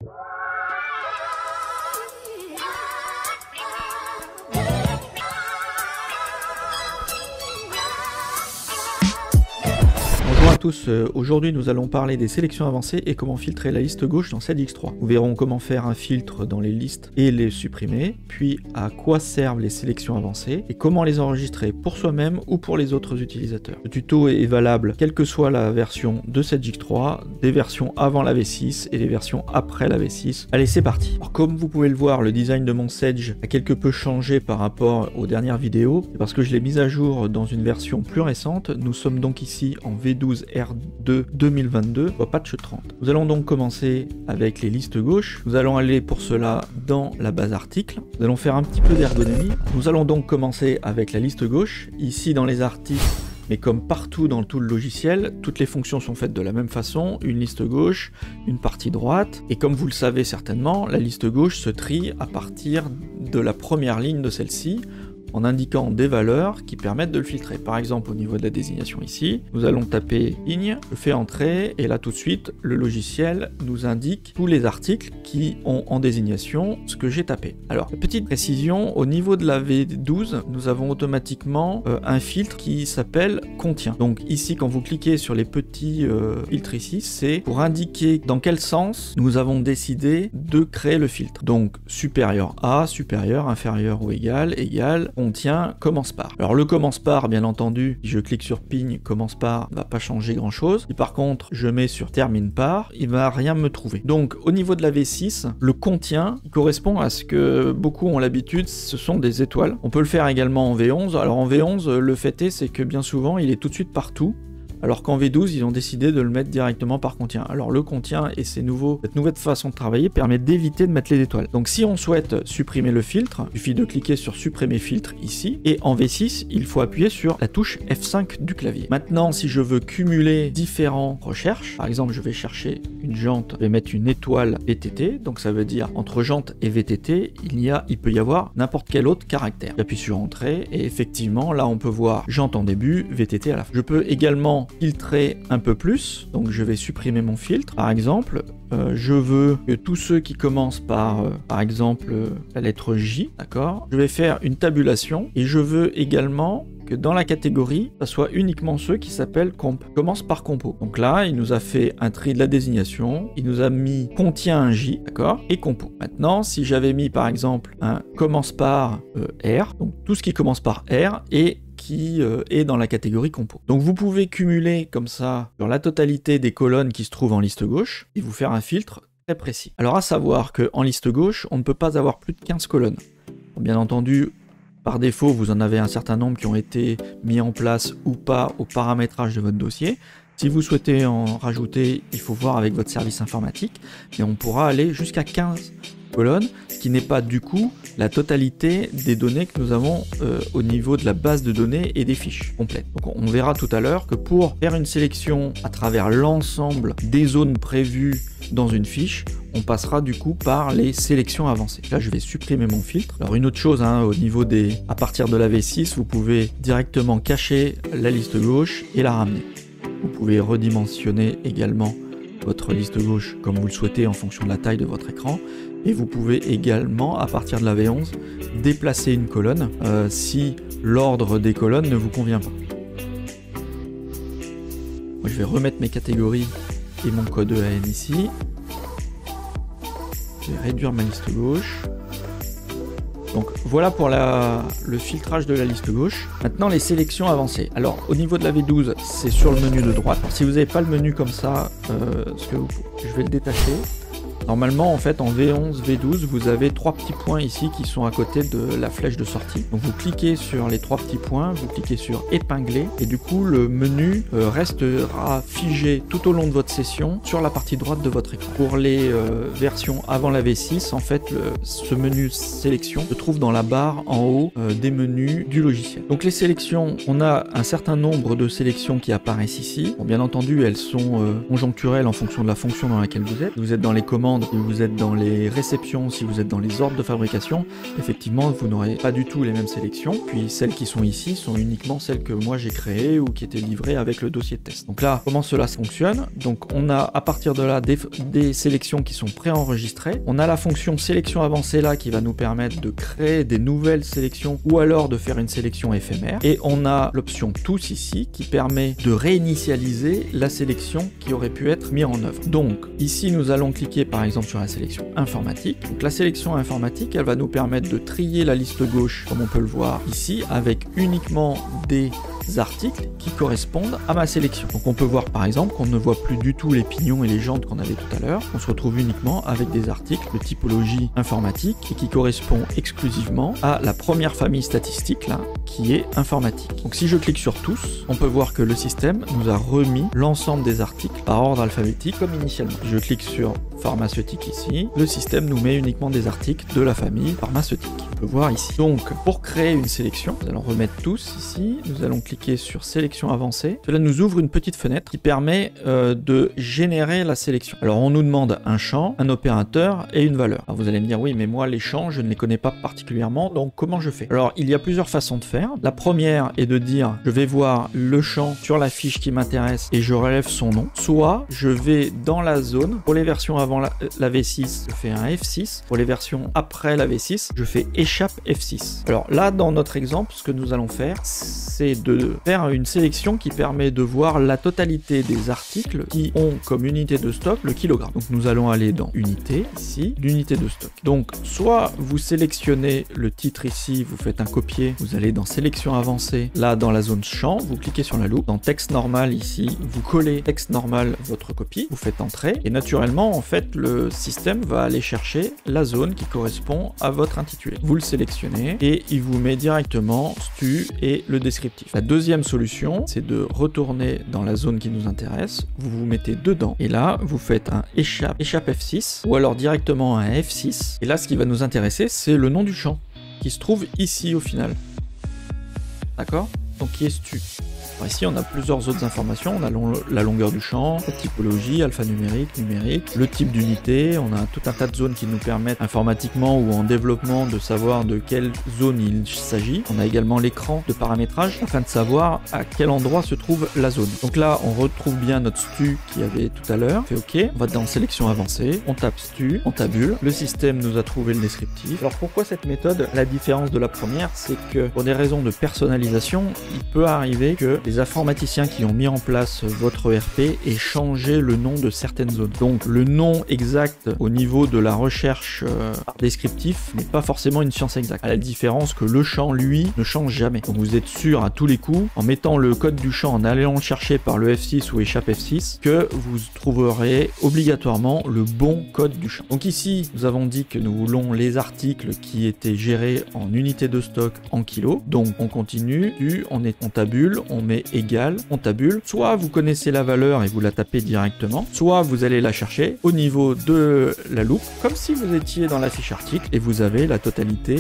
Bonjour à tous, aujourd'hui nous allons parler des sélections avancées et comment filtrer la liste gauche dans ZX3. Nous verrons comment faire un filtre dans les listes et les supprimer, puis à quoi servent les sélections avancées et comment les enregistrer pour soi-même ou pour les autres utilisateurs. Le tuto est valable quelle que soit la version de ZX3, des versions avant la V6 et des versions après la V6. Allez, c'est parti. Alors, comme vous pouvez le voir, le design de mon Sedge a quelque peu changé par rapport aux dernières vidéos, parce que je l'ai mis à jour dans une version plus récente. Nous sommes donc ici en V12 R2 2022 au patch 30. Nous allons donc commencer avec les listes gauche. Nous allons aller pour cela dans la base articles. Nous allons faire un petit peu d'ergonomie. Nous allons donc commencer avec la liste gauche. Ici dans les articles, mais comme partout dans tout le logiciel, toutes les fonctions sont faites de la même façon, une liste gauche, une partie droite, et comme vous le savez certainement, la liste gauche se trie à partir de la première ligne de celle-ci, en indiquant des valeurs qui permettent de le filtrer. Par exemple, au niveau de la désignation ici, nous allons taper ligne, je fais entrer, et là tout de suite, le logiciel nous indique tous les articles qui ont en désignation ce que j'ai tapé. Alors, petite précision, au niveau de la V12, nous avons automatiquement un filtre qui s'appelle contient. Donc ici, quand vous cliquez sur les petits filtres ici, c'est pour indiquer dans quel sens nous avons décidé de créer le filtre. Donc, supérieur à, supérieur, inférieur ou égal, contient, commence par. Alors le commence par, bien entendu, si je clique sur ping, commence par, ne va pas changer grand chose. Si par contre je mets sur termine par, il va rien me trouver. Donc au niveau de la V6, le contient il correspond à ce que beaucoup ont l'habitude, ce sont des étoiles. On peut le faire également en V11. Alors en V11, le fait est, c'est que bien souvent il est tout de suite partout. Alors qu'en V12, ils ont décidé de le mettre directement par contient. Alors le contient et cette nouvelle façon de travailler permet d'éviter de mettre les étoiles. Donc si on souhaite supprimer le filtre, il suffit de cliquer sur supprimer filtre ici, et en V6, il faut appuyer sur la touche F5 du clavier. Maintenant, si je veux cumuler différentes recherches, par exemple, je vais chercher une jante, je vais mettre une étoile VTT, donc ça veut dire entre jante et VTT, il peut y avoir n'importe quel autre caractère. J'appuie sur entrée, et effectivement, là on peut voir jante en début, VTT à la fin. Je peux également filtrer un peu plus, donc je vais supprimer mon filtre. Par exemple, je veux que tous ceux qui commencent par exemple la lettre J, d'accord, je vais faire une tabulation et je veux également que dans la catégorie, ça soit uniquement ceux qui s'appellent comp, commence par compo. Donc là, il nous a fait un tri de la désignation, il nous a mis contient un J, d'accord, et compo. Maintenant, si j'avais mis par exemple un commence par R, donc tout ce qui commence par R et qui est dans la catégorie compo. Donc vous pouvez cumuler comme ça sur la totalité des colonnes qui se trouvent en liste gauche et vous faire un filtre très précis. Alors à savoir qu'en liste gauche, on ne peut pas avoir plus de 15 colonnes. Bien entendu, par défaut, vous en avez un certain nombre qui ont été mis en place ou pas au paramétrage de votre dossier. Si vous souhaitez en rajouter, il faut voir avec votre service informatique, mais on pourra aller jusqu'à 15 colonnes, ce qui n'est pas du coup la totalité des données que nous avons au niveau de la base de données et des fiches complètes. Donc on verra tout à l'heure que pour faire une sélection à travers l'ensemble des zones prévues dans une fiche, on passera du coup par les sélections avancées. Là, je vais supprimer mon filtre. Alors une autre chose, au niveau à partir de la V6, vous pouvez directement cacher la liste gauche et la ramener. Vous pouvez redimensionner également votre liste gauche comme vous le souhaitez en fonction de la taille de votre écran. Et vous pouvez également, à partir de la V11, déplacer une colonne si l'ordre des colonnes ne vous convient pas. Moi, je vais remettre mes catégories et mon code EAN ici. Je vais réduire ma liste gauche. Donc voilà pour le filtrage de la liste gauche. Maintenant les sélections avancées. Alors au niveau de la V12, c'est sur le menu de droite. Alors, si vous n'avez pas le menu comme ça, je vais le détacher. Normalement, en fait, en V11, V12, vous avez trois petits points ici qui sont à côté de la flèche de sortie. Donc vous cliquez sur les trois petits points, vous cliquez sur épingler et du coup le menu restera figé tout au long de votre session sur la partie droite de votre écran. Pour les versions avant la V6, en fait, ce menu sélection se trouve dans la barre en haut des menus du logiciel. Donc les sélections, on a un certain nombre de sélections qui apparaissent ici. Bon, bien entendu, elles sont conjoncturelles en fonction de la fonction dans laquelle vous êtes. Vous êtes dans les commandes, commande, si vous êtes dans les réceptions, si vous êtes dans les ordres de fabrication, effectivement, vous n'aurez pas du tout les mêmes sélections. Puis celles qui sont ici sont uniquement celles que moi j'ai créées ou qui étaient livrées avec le dossier de test. Donc là, comment cela fonctionne? Donc on a à partir de là des sélections qui sont préenregistrées. On a la fonction sélection avancée là qui va nous permettre de créer des nouvelles sélections ou alors de faire une sélection éphémère. Et on a l'option tous ici qui permet de réinitialiser la sélection qui aurait pu être mise en œuvre. Donc ici nous allons cliquer par exemple sur la sélection informatique. Donc la sélection informatique, elle va nous permettre de trier la liste gauche comme on peut le voir ici avec uniquement des articles qui correspondent à ma sélection. Donc on peut voir par exemple qu'on ne voit plus du tout les pignons et les jantes qu'on avait tout à l'heure. On se retrouve uniquement avec des articles de typologie informatique et qui correspond exclusivement à la première famille statistique là, qui est informatique. Donc si je clique sur tous, on peut voir que le système nous a remis l'ensemble des articles par ordre alphabétique comme initialement. Je clique sur pharmaceutique ici, le système nous met uniquement des articles de la famille pharmaceutique. On peut voir ici. Donc pour créer une sélection, nous allons remettre tous ici, nous allons cliquer sur sélection avancée. Cela nous ouvre une petite fenêtre qui permet de générer la sélection. Alors on nous demande un champ, un opérateur et une valeur. Alors vous allez me dire oui mais moi les champs je ne les connais pas particulièrement, donc comment je fais? Alors il y a plusieurs façons de faire. La première est de dire je vais voir le champ sur la fiche qui m'intéresse et je relève son nom. Soit je vais dans la zone, pour les versions avant la V6 je fais un F6, pour les versions après la V6 je fais échappe F6. Alors là dans notre exemple ce que nous allons faire c'est de faire une sélection qui permet de voir la totalité des articles qui ont comme unité de stock le kilogramme. Donc nous allons aller dans unité, ici, l'unité de stock. Donc soit vous sélectionnez le titre ici, vous faites un copier, vous allez dans sélection avancée, là dans la zone champ, vous cliquez sur la loupe, dans texte normal ici, vous collez texte normal votre copie, vous faites entrer et naturellement en fait le système va aller chercher la zone qui correspond à votre intitulé. Vous le sélectionnez et il vous met directement stu et le descriptif. La deuxième solution, c'est de retourner dans la zone qui nous intéresse, vous vous mettez dedans et là vous faites un échappe F6 ou alors directement un F6 et là ce qui va nous intéresser c'est le nom du champ qui se trouve ici au final. D'accord? Donc qui est stu. Alors ici on a plusieurs autres informations, on a la longueur du champ, la typologie, alphanumérique, numérique, le type d'unité, on a tout un tas de zones qui nous permettent informatiquement ou en développement de savoir de quelle zone il s'agit. On a également l'écran de paramétrage afin de savoir à quel endroit se trouve la zone. Donc là on retrouve bien notre stu qui avait tout à l'heure, on fait OK, on va dans sélection avancée, on tape stu, on tabule, le système nous a trouvé le descriptif. Alors pourquoi cette méthode? La différence de la première c'est que pour des raisons de personnalisation, il peut arriver que les informaticiens qui ont mis en place votre ERP aient changé le nom de certaines zones. Donc le nom exact au niveau de la recherche descriptif n'est pas forcément une science exacte. À la différence que le champ, lui, ne change jamais. Donc vous êtes sûr à tous les coups, en mettant le code du champ, en allant le chercher par le F6 ou échappe F6, que vous trouverez obligatoirement le bon code du champ. Donc ici, nous avons dit que nous voulons les articles qui étaient gérés en unité de stock en kilos. Donc on continue, on tabule, on met égal, on tabule. Soit vous connaissez la valeur et vous la tapez directement, soit vous allez la chercher au niveau de la loupe, comme si vous étiez dans la fiche article et vous avez la totalité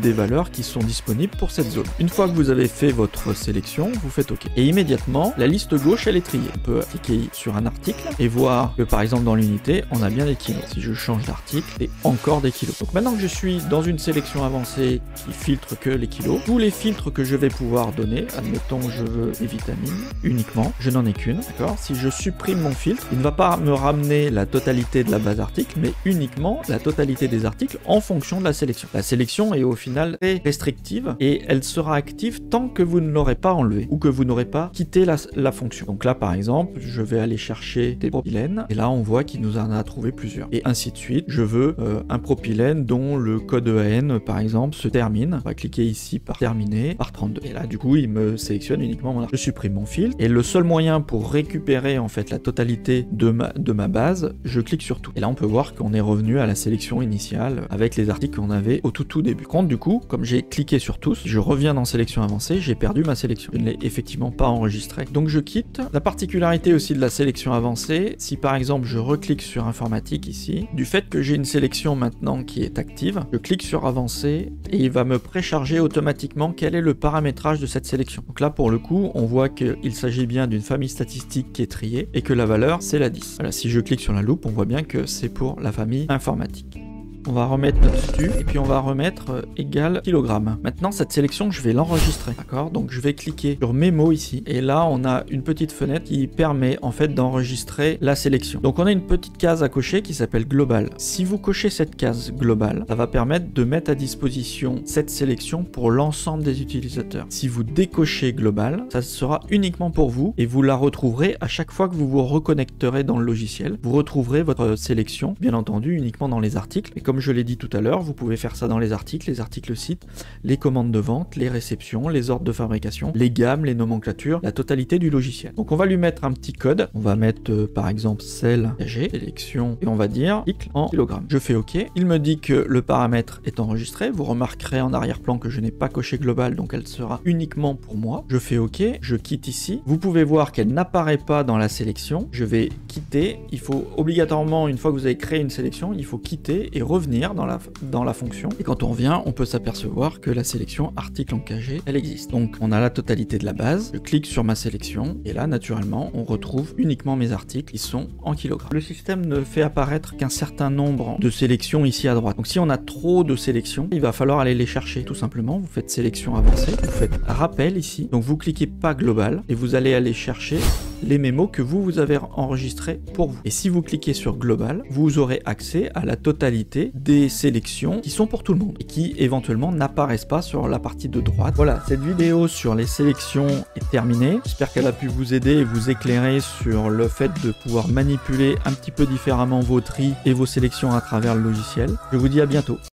des valeurs qui sont disponibles pour cette zone. Une fois que vous avez fait votre sélection, vous faites OK. Et immédiatement, la liste gauche, elle est triée. On peut cliquer sur un article et voir que par exemple dans l'unité, on a bien des kilos. Si je change d'article, c'est encore des kilos. Donc maintenant que je suis dans une sélection avancée qui filtre que les kilos, tous les filtres que je vais pouvoir donner, admettons je veux des vitamines uniquement, je n'en ai qu'une, d'accord? Si je supprime mon filtre, il ne va pas me ramener la totalité de la base article, mais uniquement la totalité des articles en fonction de la sélection. La sélection est au final très restrictive et elle sera active tant que vous ne l'aurez pas enlevé ou que vous n'aurez pas quitté la fonction. Donc là par exemple, je vais aller chercher des propylènes et là on voit qu'il nous en a trouvé plusieurs. Et ainsi de suite, je veux un propylène dont le code EAN par exemple se termine. On va cliquer ici par terminer, par 32. Et là du coup il me sélectionne uniquement mon article. Je supprime mon filtre et le seul moyen pour récupérer en fait la totalité de ma base, je clique sur tout. Et là on peut voir qu'on est revenu à la sélection initiale avec les articles qu'on avait au tout début. Par contre du coup, comme j'ai cliqué sur tous, je reviens dans sélection avancée, j'ai perdu ma sélection. Je ne l'ai effectivement pas enregistré. Donc je quitte. La particularité aussi de la sélection avancée, si par exemple je reclique sur informatique ici, du fait que j'ai une sélection maintenant qui est active, je clique sur avancer et il va me précharger automatiquement quel est le paramétrage de cette sélection. Donc là pour le coup, coup, on voit qu'il s'agit bien d'une famille statistique qui est triée et que la valeur, c'est la 10. Voilà, si je clique sur la loupe, on voit bien que c'est pour la famille informatique. On va remettre notre stu et puis on va remettre égal kilogramme. Maintenant, cette sélection, je vais l'enregistrer, d'accord? Donc je vais cliquer sur mes mots ici et là, on a une petite fenêtre qui permet en fait d'enregistrer la sélection. Donc on a une petite case à cocher qui s'appelle global. Si vous cochez cette case globale, ça va permettre de mettre à disposition cette sélection pour l'ensemble des utilisateurs. Si vous décochez global, ça sera uniquement pour vous et vous la retrouverez à chaque fois que vous vous reconnecterez dans le logiciel. Vous retrouverez votre sélection, bien entendu, uniquement dans les articles. Et comme je l'ai dit tout à l'heure, vous pouvez faire ça dans les articles sites, les commandes de vente, les réceptions, les ordres de fabrication, les gammes, les nomenclatures, la totalité du logiciel. Donc on va lui mettre un petit code. On va mettre par exemple sélection et on va dire article en kilogrammes. Je fais OK. Il me dit que le paramètre est enregistré. Vous remarquerez en arrière-plan que je n'ai pas coché global, donc elle sera uniquement pour moi. Je fais OK. Je quitte ici. Vous pouvez voir qu'elle n'apparaît pas dans la sélection. Je vais quitter. Il faut obligatoirement, une fois que vous avez créé une sélection, il faut quitter et revenir dans la fonction. Et quand on revient, on peut s'apercevoir que la sélection article en KG, elle existe. Donc on a la totalité de la base. Je clique sur ma sélection et là, naturellement, on retrouve uniquement mes articles qui sont en kilogrammes. Le système ne fait apparaître qu'un certain nombre de sélections ici à droite. Donc si on a trop de sélections, il va falloir aller les chercher. Tout simplement, vous faites sélection avancée, vous faites rappel ici. Donc vous cliquez pas global et vous allez aller chercher les mémos que vous avez enregistrés pour vous. Et si vous cliquez sur global, vous aurez accès à la totalité des sélections qui sont pour tout le monde et qui éventuellement n'apparaissent pas sur la partie de droite. Voilà, cette vidéo sur les sélections est terminée. J'espère qu'elle a pu vous aider et vous éclairer sur le fait de pouvoir manipuler un petit peu différemment vos tris et vos sélections à travers le logiciel. Je vous dis à bientôt.